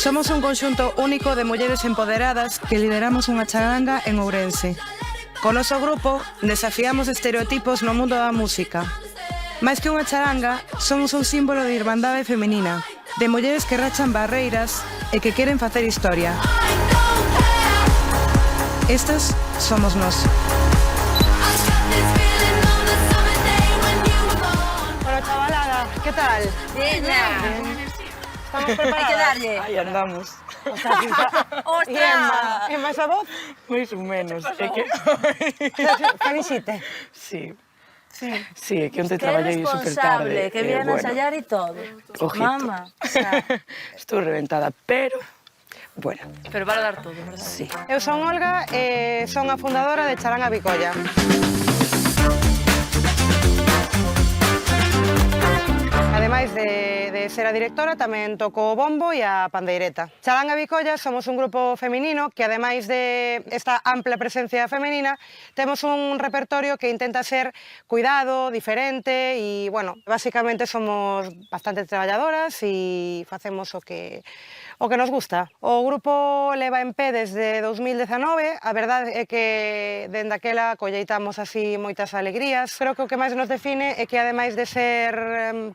Somos un conxunto único de mulleres empoderadas que lideramos unha charanga en Ourense. Co noso grupo desafiamos estereotipos no mundo da música. Mais que unha charanga, somos un símbolo de irmandade femenina, de mulleres que rachan barreiras e que queren facer historia. Estas somos nós. Bueno, chavalada, ¿qué tal? Bien. ¿Estamos preparadas? Hay que darlle. Aí andamos. ¡Ostras! ¿Y más a voz? Máis ou menos. É que... Felicite. Sí. Sí, é que onte Qué traballei super tarde. responsable, que viene a ensayar y todo. Ojito. Mamá, o sea, Estou reventada, pero... Bueno, pero para dar todo, verdad? sí. Eu son Olga e son a fundadora de Charanga Bicolla. Ademais de ser a directora, tamén toco o bombo e a pandeireta. Charanga Bicolla somos un grupo feminino que, ademais de esta ampla presencia femenina, temos un repertorio que intenta ser cuidado, diferente e, bueno, basicamente somos bastante traballadoras e facemos o que nos gusta. O grupo leva en pé desde 2019, a verdade é que dende aquela colleitamos así moitas alegrías. Creo que o que máis nos define é que, ademais de ser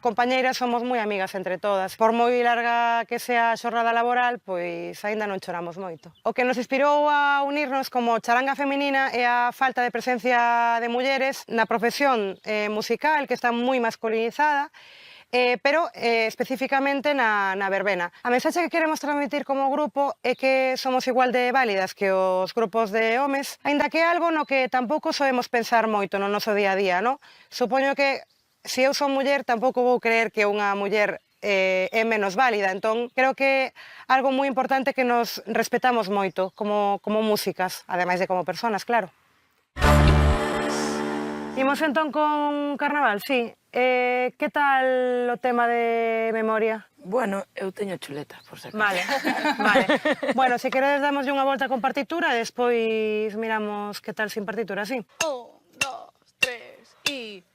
compañeiras, somos moi amigas entre todas. Por moi larga que sea a xornada laboral, pois aínda non choramos moito. O que nos inspirou a unirnos como charanga feminina é a falta de presencia de mulleres na profesión musical, que está moi masculinizada, pero especificamente na verbena. A mensaxe que queremos transmitir como grupo é que somos igual de válidas que os grupos de homes, aínda que é algo no que tampouco soemos pensar moito no noso día a día, non? Supoño que se eu son muller tampouco vou creer que unha muller é menos válida, entón creo que é algo moi importante que nos respetamos moito como músicas, ademais de como personas, claro. Imos entón con Carnaval, sí. Que tal o tema de memoria? Bueno, eu teño chuleta, por si acaso. Vale. Bueno, se queredes damoslle unha volta con partitura e despois miramos que tal sin partitura, sí. 1, 2, 3 y...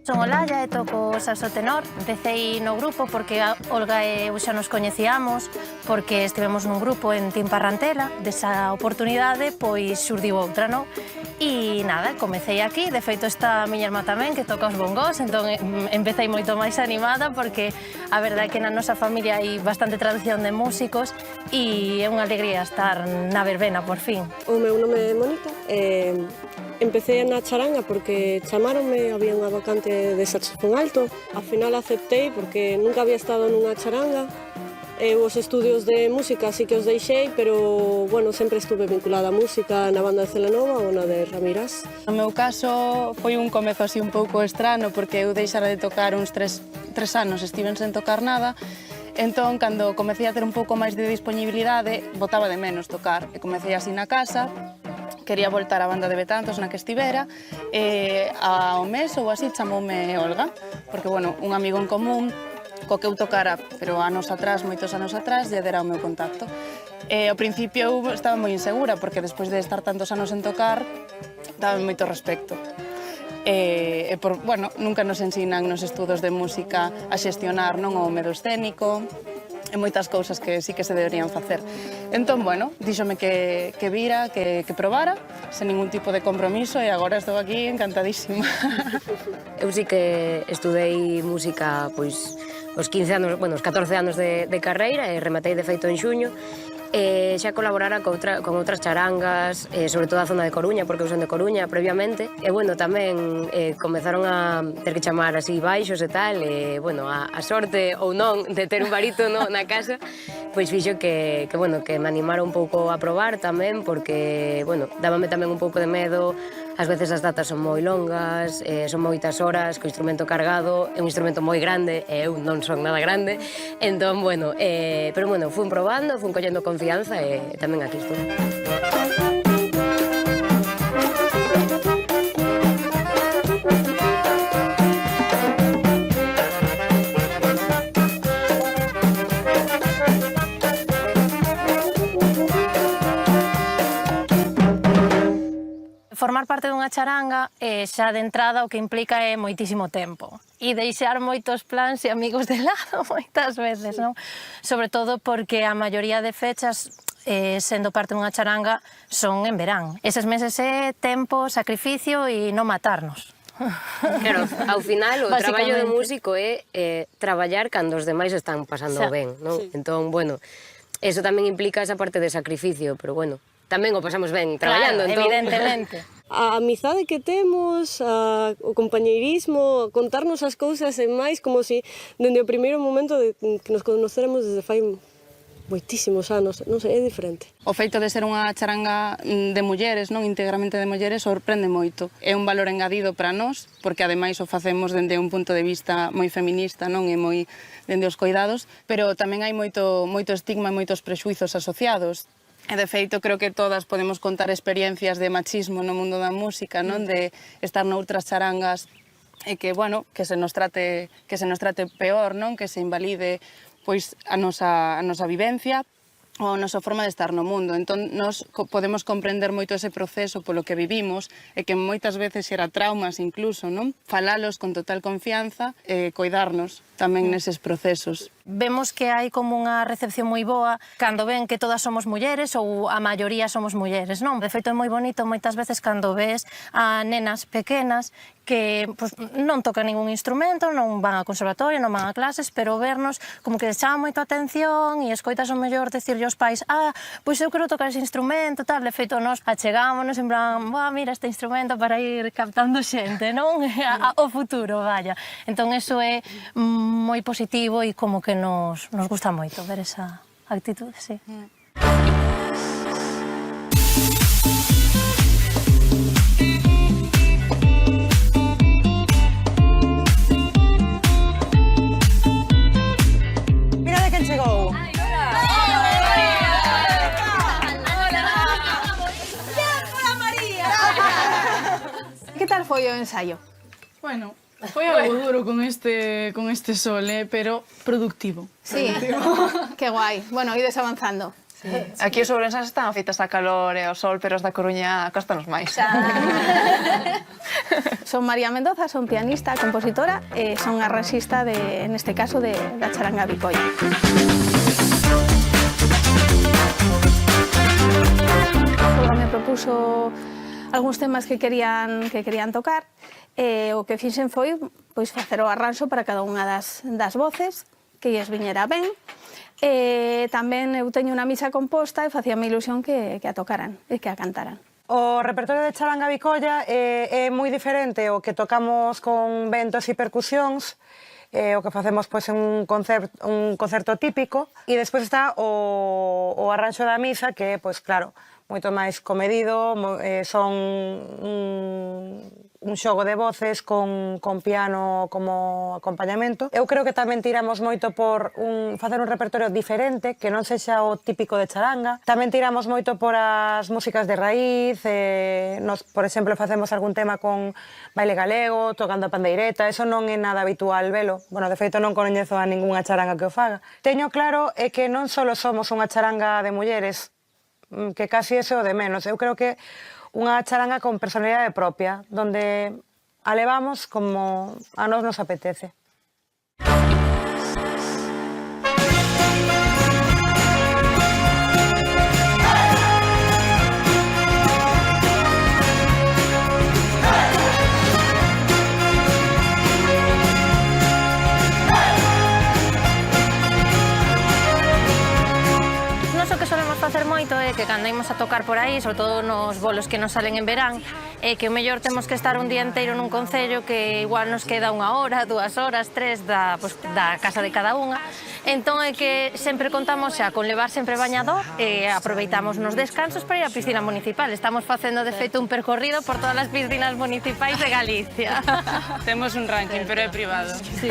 Son Olaya e toco saxo tenor. Empecei no grupo porque a Olga e eu xa nos coñecíamos, porque estivemos nun grupo en Tim Parrantela. Desa oportunidade, pois, xurdiu outra, non? E nada, comecei aquí. De feito, está a miña irmá tamén, que toca os bongos, entón empecei moito máis animada, porque a verdade é que na nosa familia hai bastante tradición de músicos e é unha alegría estar na verbena, por fin. O meu nome é Mónica. Empecé na charanga porque chamaronme, había unha vacante de saxofón alto. Ao final aceptei porque nunca había estado nunha charanga. Os estudios de música sí que os deixei, pero, bueno, sempre estuve vinculada á música na banda de Celanova ou na de Ramirás. No meu caso foi un comezo así un pouco estrano porque eu deixara de tocar uns tres anos, estiven sen tocar nada. Entón, cando comecei a ter un pouco máis de disponibilidade, botaba de menos tocar. E comecei así na casa, quería voltar á banda de Betanzos na que estivera, e ao mes ou así chamoume Olga, porque, bueno, un amigo en común co que eu tocara, pero anos atrás, moitos anos atrás, lle dera o meu contacto. Ao principio eu estaba moi insegura, porque despois de estar tantos anos en tocar, daba moito respecto. Bueno, nunca nos ensinan nos estudos de música a xestionar non o medo escénico, e moitas cousas que sí que se deberían facer. Entón, bueno, díxome que vira, que probara, sen ningún tipo de compromiso, e agora estou aquí encantadísima. Eu sí que estudei música, pois, os 15 anos, bueno, os 14 anos de carreira, e rematei de feito en xuño, e xa colaborara con outras charangas, sobre todo a zona de Coruña, porque eu son de Coruña previamente, e, bueno, tamén comezaron a ter que chamar así baixos e tal, e, bueno, a sorte ou non de ter un barítono na casa, pois fixo que me animara un pouco a probar tamén, porque, bueno, dábame tamén un pouco de medo. Ás veces as datas son moi longas, son moitas horas, co instrumento cargado, é un instrumento moi grande, e eu non son nada grande, entón, bueno, pero, bueno, fun probando, fun collendo confianza, e tamén aquí estou. unha charanga, xa de entrada o que implica é moitísimo tempo. E deixar moitos plans e amigos de lado moitas veces, non? Sobre todo porque a maioría de fechas, sendo parte dunha charanga, son en verán. Eses meses é tempo, sacrificio e non matarnos. Claro, ao final o traballo de músico é traballar cando os demais están pasando ben, non? Entón, bueno, eso tamén implica esa parte de sacrificio, pero bueno, tamén o pasamos ben traballando, claro, entón... evidentemente. A amizade que temos, o compañeirismo, contarnos as cousas e máis como se dende o primeiro momento que nos conoceremos desde fai moitísimos anos, non sei, é diferente. O feito de ser unha charanga de mulleres, non íntegramente de mulleres, sorprende moito. É un valor engadido para nós, porque ademais o facemos dende un punto de vista moi feminista, non? E moi dende os coidados, pero tamén hai moito estigma e moitos prexuizos asociados. E, de feito, creo que todas podemos contar experiencias de machismo no mundo da música, non? De estar noutras charangas e que, bueno, que se nos trate peor, non? Que se invalide pois a nosa vivencia ou a nosa forma de estar no mundo. Entón, nos podemos comprender moito ese proceso polo que vivimos e que moitas veces era traumas incluso, non? Falalos con total confianza e coidarnos tamén neses procesos. Vemos que hai como unha recepción moi boa cando ven que todas somos mulleres ou a maioría somos mulleres, non? De feito é moi bonito moitas veces cando ves a nenas pequenas que pues, non tocan ningún instrumento, non van a conservatorio, non van a clases, pero vernos como que les chama moito a atención e escoitas o mellor decirlle aos pais pois eu quero tocar ese instrumento, tal, de feito nós achegámonos en plan, mira este instrumento para ir captando xente, non? O futuro, vaya. Entón, eso é moi positivo e como que nos gusta moito ver esa actitude, sí. Mira de quen chegou. Que tal foi o ensaio? Bueno, foi algo duro con este sol, pero productivo. Sí, que guai. Bueno, ides avanzando. Sí. Aquí os ourensás están feitas a calor e ao sol, pero os da Coruña costanos máis. Son María Mendoza, son pianista, compositora e son arranxista, neste caso, da charanga Bicolla. Olga me propuso algúns temas que querían tocar e o que fixen foi pois, facer o arranxo para cada unha das voces que lles viñera ben. E tamén eu teño unha misa composta e facíame ilusión que a tocaran e que a cantaran. O repertorio de charanga Bicolla é moi diferente ao que tocamos con ventos e percusións, o que facemos pois, en un concerto típico, e despois está o arranxo da misa, que é, pois, claro, moito máis comedido, son un xogo de voces con piano como acompañamento. Eu creo que tamén tiramos moito por facer un repertorio diferente, que non sexa o típico de charanga. Tamén tiramos moito por as músicas de raíz, nos, por exemplo, facemos algún tema con baile galego, tocando a pandeireta, eso non é nada habitual velo. Bueno, de feito non coñezo a ningunha charanga que o faga. Teño claro que non só somos unha charanga de mulleres, que casi ese o de menos. Eu creo que unha charanga con personalidade propia, donde a levamos como a nós nos apetece. Facer moito é que cando imos a tocar por aí, sobre todo nos bolos que nos salen en verán, é que o mellor temos que estar un día inteiro nun concello que igual nos queda 1 hora, 2 horas, 3 da casa de cada unha. Entón é que sempre contamos xa con levar sempre bañador e aproveitamos nos descansos para ir á piscina municipal. Estamos facendo de feito un percorrido por todas as piscinas municipais de Galicia. Temos un ranking, pero é privado. Sí.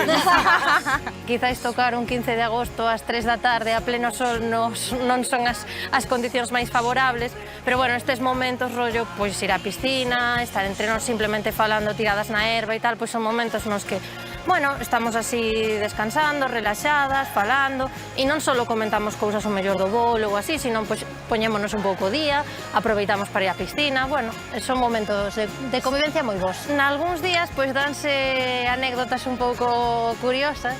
Quizáis tocar un 15 de agosto ás 3 da tarde a pleno sol non son as condicións máis favorables, pero bueno, estes momentos, rollo, pois ir á piscina, estar entre nós simplemente falando tiradas na herba e tal, pois son momentos nos que Bueno, estamos así descansando, relaxadas, falando, e non só comentamos cousas o mellor do bolo ou así, sino pois, poñémonos un pouco o día, aproveitamos para ir á piscina, bueno, son momentos de convivencia moi bons. Nalgúns días, pois, danse anécdotas un pouco curiosas,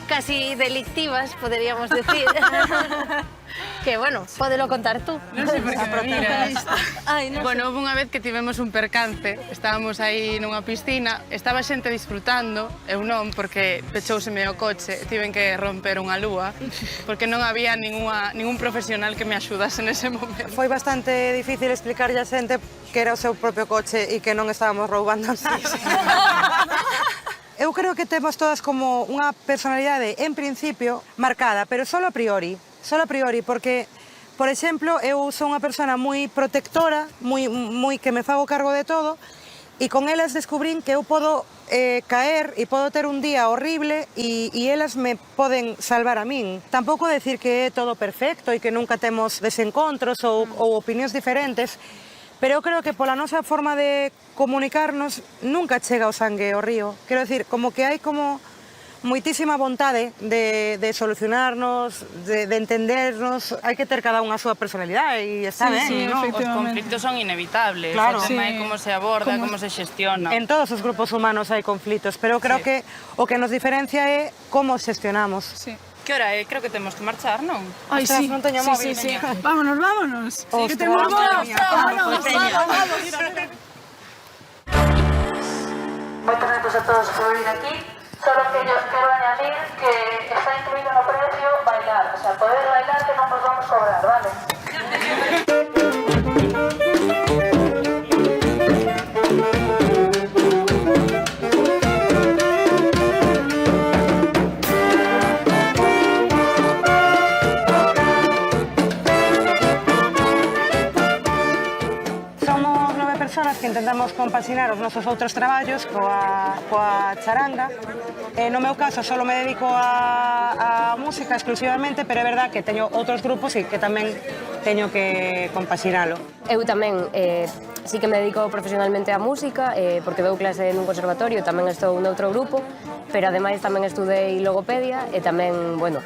casi delictivas, poderíamos decir. Que, bueno, pódelo contar tú. Non sei por que me miras. Ai, non Bueno, houve unha vez que tivemos un percance, estábamos aí nunha piscina, estaba xente disfrutando, eu non, porque pechouseme o coche, tiven que romper unha lúa, porque non había ningún profesional que me axudase nese momento. Foi bastante difícil explicarlle a xente que era o seu propio coche e que non estábamos roubando nada. Eu creo que temos todas como unha personalidade, en principio, marcada, pero só a priori, porque, por exemplo, eu sou unha persona moi protectora, moi que me fago cargo de todo, e con elas descubrín que eu podo caer e podo ter un día horrible e elas me poden salvar a min. Tampouco decir que é todo perfecto e que nunca temos desencontros ou opinións diferentes, pero eu creo que pola nosa forma de comunicarnos nunca chega o sangue ao río. Quero decir, como que hai como moitísima vontade de solucionarnos, de entendernos. Hai que ter cada unha a súa personalidade e está ben, non? Os conflitos son inevitables, Claro. o tema é como se aborda, como se xestiona. En todos os grupos humanos hai conflitos, pero eu creo que o que nos diferencia é como xestionamos. Sí. Que hora é? Creo que temos que marchar, non? Ai, Ostras, sí. non teño móvil. Sí. Vámonos, vámonos. Ostras, Que temos bolos. vámonos. Moitos gracias a todos por venir aquí. Solo que yo quero añadir que está incluído no precio bailar. O sea, poder bailar que non nos vamos cobrar, vale? Personas que intentamos compaxinar os nosos outros traballos coa charanga. No meu caso, só me dedico a música exclusivamente, pero é verdad que teño outros grupos e que tamén teño que compaxinalo. Eu tamén sí que me dedico profesionalmente á música, porque dou clase nun conservatorio, tamén estou noutro grupo, pero ademais tamén estudei logopedia e tamén, bueno,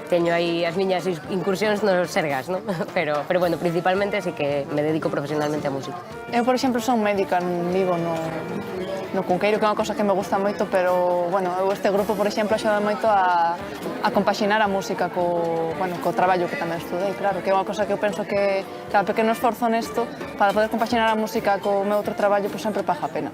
teño aí as miñas incursións nos sergas, non? Pero bueno, principalmente sí que me dedico profesionalmente á música. Eu, por exemplo, son médica, vivo no Cunqueiro, que é unha cosa que me gusta moito, pero, bueno, este grupo, por exemplo, axuda moito a compaxinar a música co traballo que tamén estudei, claro, que é unha cosa que eu penso que cada pequeno esforzo nesto, para poder compaxinar a música co meu outro traballo, pois sempre paga a pena.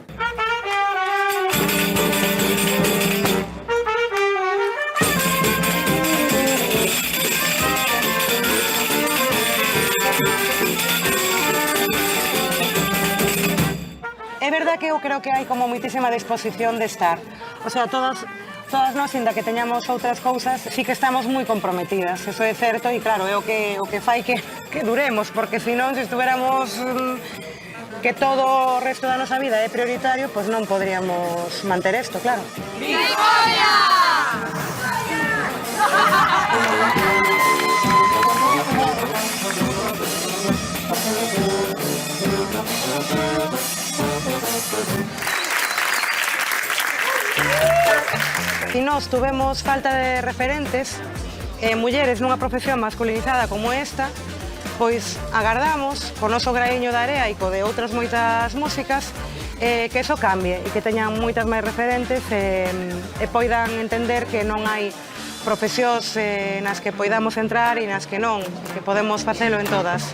É verdad que eu creo que hai como moitísima disposición de estar. O sea, todas nós, ainda que teñamos outras cousas, sí que estamos moi comprometidas. Eso é certo e claro, é o que fai que duremos, porque senón, se estuveramos que todo o resto da nosa vida é prioritario, pois non podríamos manter isto, claro. Vigoria! E nós tuvemos falta de referentes, mulleres nunha profesión masculinizada como esta, pois agardamos, co noso graíño de area e co de outras moitas músicas, que eso cambie e que teñan moitas máis referentes e poidan entender que non hai profesións nas que poidamos entrar e nas que non, que podemos facelo en todas.